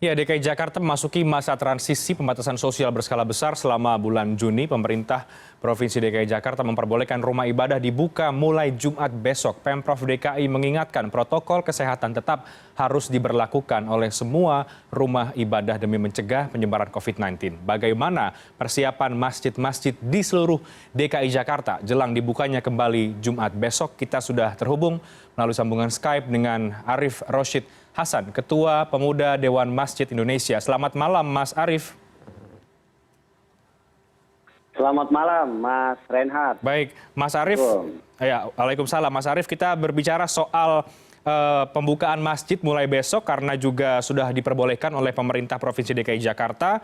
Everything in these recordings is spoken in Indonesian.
Ya, DKI Jakarta memasuki masa transisi pembatasan sosial berskala besar selama bulan Juni. Pemerintah Provinsi DKI Jakarta memperbolehkan rumah ibadah dibuka mulai Jumat besok. Pemprov DKI mengingatkan protokol kesehatan tetap harus diberlakukan oleh semua rumah ibadah demi mencegah penyebaran COVID-19. Bagaimana persiapan masjid-masjid di seluruh DKI Jakarta jelang dibukanya kembali Jumat besok? Kita sudah terhubung melalui sambungan Skype dengan Arief Roshid Hasan, Ketua Pemuda Dewan Masjid Indonesia. Selamat malam, Mas Arief. Selamat malam, Mas Reinhard. Baik, Mas Arief. Ya, waalaikumsalam, Mas Arief. Kita berbicara soal pembukaan masjid mulai besok karena juga sudah diperbolehkan oleh pemerintah Provinsi DKI Jakarta.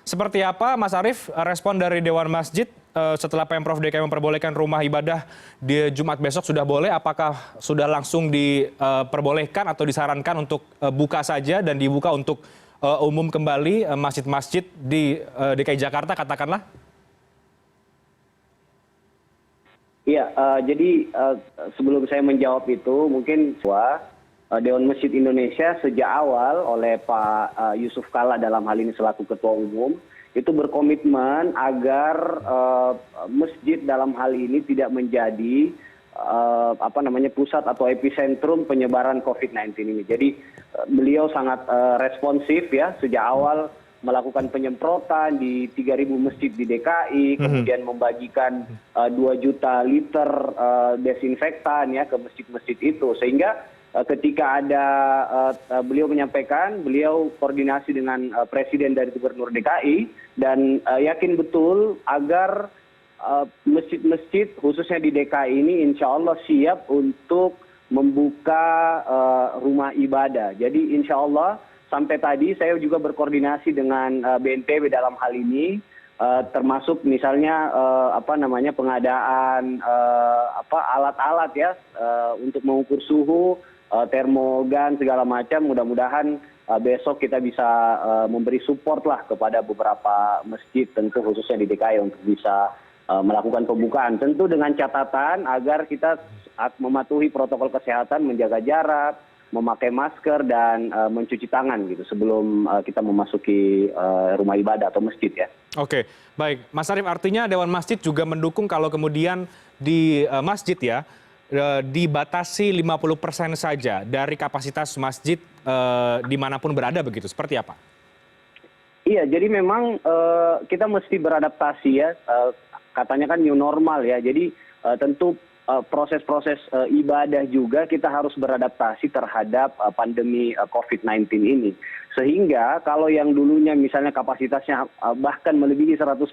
Seperti apa, Mas Arief, respon dari Dewan Masjid setelah Pemprov DKI memperbolehkan rumah ibadah di Jumat besok sudah boleh? Apakah sudah langsung diperbolehkan atau disarankan untuk buka saja dan dibuka untuk umum kembali masjid-masjid di DKI Jakarta, katakanlah? Iya, jadi sebelum saya menjawab itu, mungkin Dewan Masjid Indonesia sejak awal oleh Pak Yusuf Kalla dalam hal ini selaku Ketua Umum, itu berkomitmen agar masjid dalam hal ini tidak menjadi pusat atau epicentrum penyebaran COVID-19 ini. Jadi beliau sangat responsif ya sejak awal melakukan penyemprotan di 3.000 masjid di DKI, kemudian membagikan 2 juta liter desinfektan ya ke masjid-masjid itu, sehingga ketika ada beliau menyampaikan, beliau koordinasi dengan Presiden dari Gubernur DKI dan yakin betul agar masjid-masjid khususnya di DKI ini insya Allah siap untuk membuka rumah ibadah. Jadi insya Allah sampai tadi saya juga berkoordinasi dengan BNPB dalam hal ini, termasuk misalnya pengadaan alat-alat ya untuk mengukur suhu, termogan segala macam. Mudah-mudahan besok kita bisa memberi support lah kepada beberapa masjid tentu khususnya di DKI untuk bisa melakukan pembukaan. Tentu dengan catatan agar kita mematuhi protokol kesehatan, menjaga jarak, memakai masker dan mencuci tangan gitu sebelum kita memasuki rumah ibadah atau masjid ya. Oke, baik. Mas Arief, artinya Dewan Masjid juga mendukung kalau kemudian di masjid ya dibatasi 50% saja dari kapasitas masjid dimanapun berada begitu, seperti apa? Iya, jadi memang kita mesti beradaptasi ya, katanya kan new normal ya, jadi tentu proses-proses ibadah juga kita harus beradaptasi terhadap pandemi COVID-19 ini. Sehingga kalau yang dulunya misalnya kapasitasnya bahkan melebihi 100%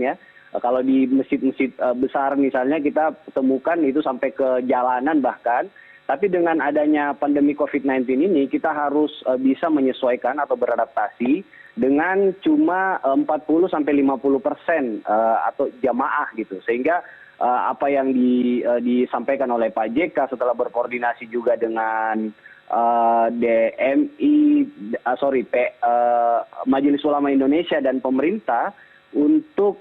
ya, kalau di masjid-masjid besar misalnya kita temukan itu sampai ke jalanan bahkan, tapi dengan adanya pandemi COVID-19 ini kita harus bisa menyesuaikan atau beradaptasi dengan cuma 40-50% atau jamaah gitu, sehingga apa yang disampaikan oleh Pak JK setelah berkoordinasi juga dengan Majelis Ulama Indonesia dan pemerintah untuk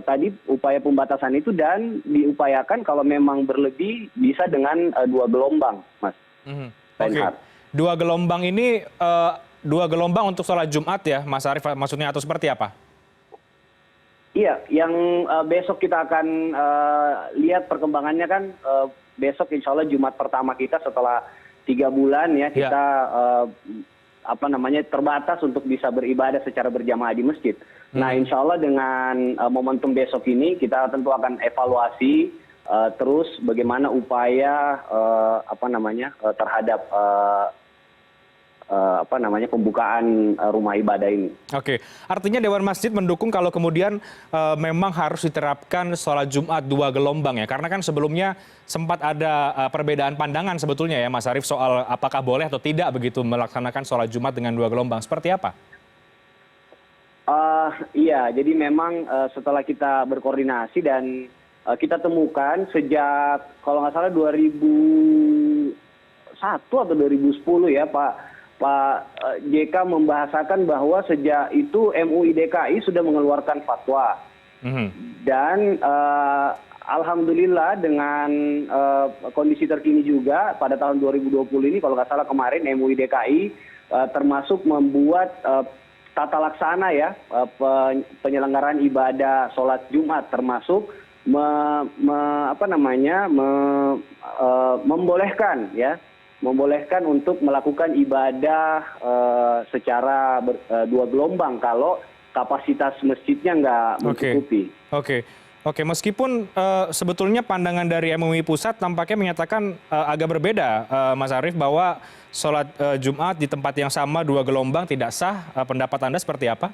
tadi upaya pembatasan itu, dan diupayakan kalau memang berlebih bisa dengan 2 gelombang, Mas. Oke. 2 gelombang ini 2 gelombang untuk sholat Jumat ya, Mas Arief, maksudnya atau seperti apa? Iya, yang besok kita akan lihat perkembangannya kan besok insya Allah Jumat pertama kita setelah 3 bulan ya kita terbatas untuk bisa beribadah secara berjamaah di masjid. Nah insya Allah dengan momentum besok ini kita tentu akan evaluasi terus bagaimana upaya terhadap pembukaan rumah ibadah ini. Oke, artinya Dewan Masjid mendukung kalau kemudian memang harus diterapkan sholat Jumat 2 gelombang ya, karena kan sebelumnya sempat ada perbedaan pandangan sebetulnya ya Mas Arief soal apakah boleh atau tidak begitu melaksanakan sholat Jumat dengan 2 gelombang. Seperti apa? Iya, jadi memang setelah kita berkoordinasi dan kita temukan sejak kalau nggak salah 2001 atau 2010 ya Pak JK membahasakan bahwa sejak itu MUI DKI sudah mengeluarkan fatwa dan alhamdulillah dengan kondisi terkini juga pada tahun 2020 ini kalau nggak salah kemarin MUI DKI termasuk membuat tata laksana ya penyelenggaraan ibadah sholat Jumat termasuk membolehkan untuk melakukan ibadah secara dua gelombang kalau kapasitas masjidnya nggak mencukupi. Oke, meskipun sebetulnya pandangan dari MUI Pusat tampaknya menyatakan agak berbeda, Mas Arief, bahwa sholat Jumat di tempat yang sama dua gelombang tidak sah. Pendapat Anda seperti apa?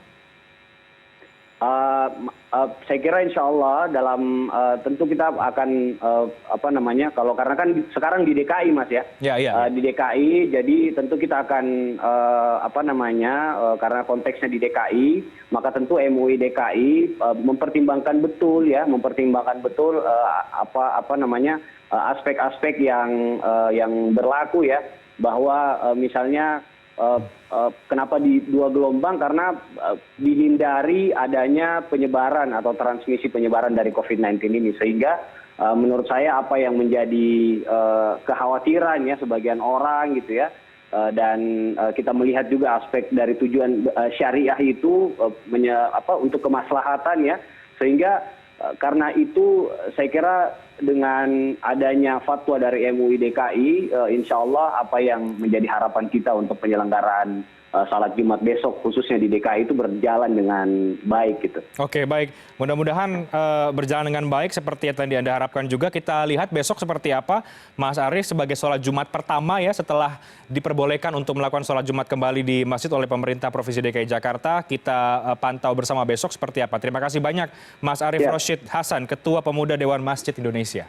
Saya kira insya Allah dalam tentu kita akan kalau karena kan sekarang di DKI Mas ya, di DKI jadi tentu kita akan karena konteksnya di DKI maka tentu MUI DKI mempertimbangkan betul aspek-aspek yang berlaku ya bahwa misalnya kenapa di dua gelombang karena dihindari adanya penyebaran atau transmisi penyebaran dari COVID-19 ini sehingga menurut saya apa yang menjadi kekhawatiran ya sebagian orang gitu ya dan kita melihat juga aspek dari tujuan syariah itu untuk kemaslahatan ya sehingga karena itu saya kira dengan adanya fatwa dari MUI DKI insya Allah apa yang menjadi harapan kita untuk penyelenggaraan salat Jumat besok khususnya di DKI itu berjalan dengan baik gitu. Oke, baik. Mudah-mudahan berjalan dengan baik seperti yang tadi Anda harapkan juga. Kita lihat besok seperti apa Mas Arief sebagai sholat Jumat pertama ya setelah diperbolehkan untuk melakukan sholat Jumat kembali di masjid oleh pemerintah Provinsi DKI Jakarta. Kita pantau bersama besok seperti apa. Terima kasih banyak Mas Arief Roshid Hasan, Ketua Pemuda Dewan Masjid Indonesia.